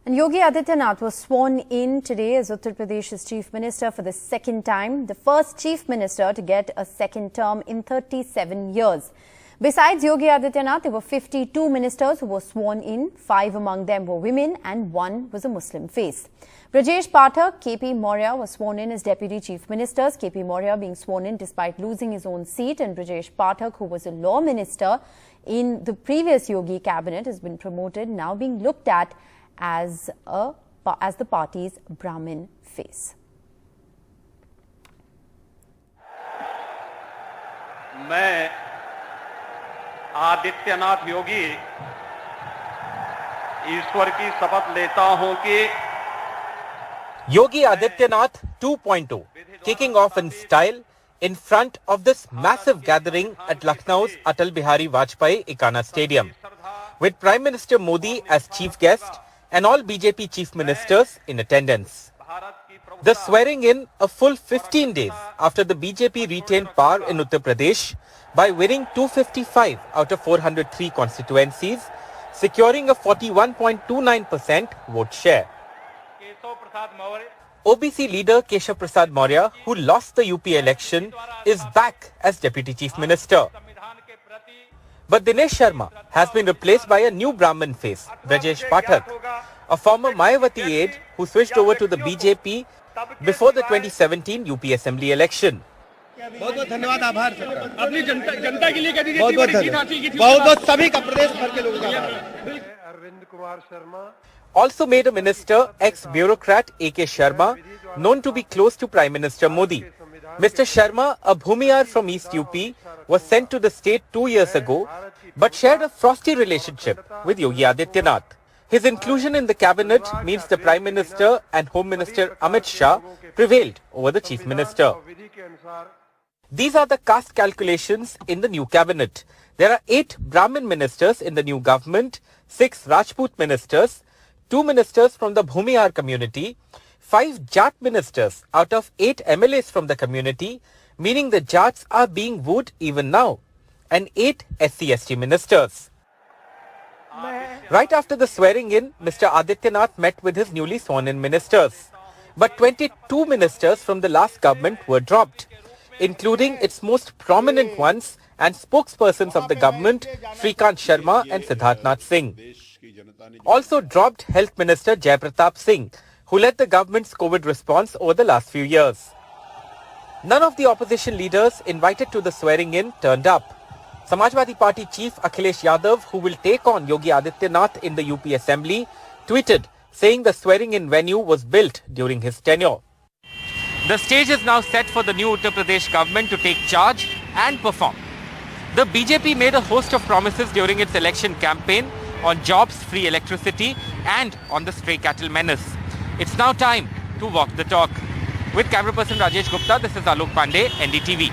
And Yogi Adityanath was sworn in today as Uttar Pradesh's Chief Minister for the second time, the first Chief Minister to get a second term in 37 years. Besides Yogi Adityanath, there were 52 ministers who were sworn in. 5 among them were women and 1 was a Muslim face. Brajesh Pathak, KP Maurya was sworn in as Deputy Chief Ministers. KP Maurya being sworn in despite losing his own seat, and Brajesh Pathak, who was a law minister in the previous Yogi cabinet, has been promoted, now being looked at as the party's Brahmin face. मैं आदित्यनाथ योगी ईश्वर की शपथ लेता हूं कि Yogi Adityanath 2.0 kicking off in style in front of this massive gathering at Lucknow's Atal Bihari Vajpayee Ekana Stadium, with Prime Minister Modi as chief guest and all BJP chief ministers in attendance. The swearing in a full 15 days after the BJP retained power in Uttar Pradesh by winning 255 out of 403 constituencies, securing a 41.29% vote share. OBC leader Keshav Prasad Maurya, who lost the UP election, is back as Deputy Chief Minister. But Dinesh Sharma has been replaced by a new Brahmin face, Brajesh Pathak, a former Mayawati aide who switched over to the BJP before the 2017 UP Assembly election. बहुत-बहुत धन्यवाद आभार अपनी जनता के लिए कह दीजिए बहुत-बहुत सभी का प्रदेश भर के लोगों का आभार. Also made a minister, ex-bureaucrat A.K. Sharma, known to be close to Prime Minister Modi. Mr. Sharma, a Bhumiyar from East UP, was sent to the state 2 years ago, but shared a frosty relationship with Yogi Adityanath. His inclusion in the cabinet means the Prime Minister and Home Minister Amit Shah prevailed over the Chief Minister. These are the caste calculations in the new cabinet. There are 8 Brahmin ministers in the new government, 6 Rajput ministers, 2 ministers from the Bhumiyar community, 5 Jat ministers out of 8 MLAs from the community, meaning the Jats are being wooed even now, and 8 SC/ST ministers. Right after the swearing in, Mr. Adityanath met with his newly sworn in ministers. But 22 ministers from the last government were dropped, including its most prominent ones and spokespersons of the government, Shrikant Sharma and Siddharthnath Singh. Also dropped Health Minister Jai Pratap Singh, who led the government's COVID response over the last few years. None of the opposition leaders invited to the swearing-in turned up. Samajwadi Party chief Akhilesh Yadav, who will take on Yogi Adityanath in the UP Assembly, tweeted saying the swearing-in venue was built during his tenure. The stage is now set for the new Uttar Pradesh government to take charge and perform. The BJP made a host of promises during its election campaign on jobs, free electricity and on the stray cattle menace. It's now time to walk the talk. With camera person Rajesh Gupta, this is Alok Pandey, NDTV.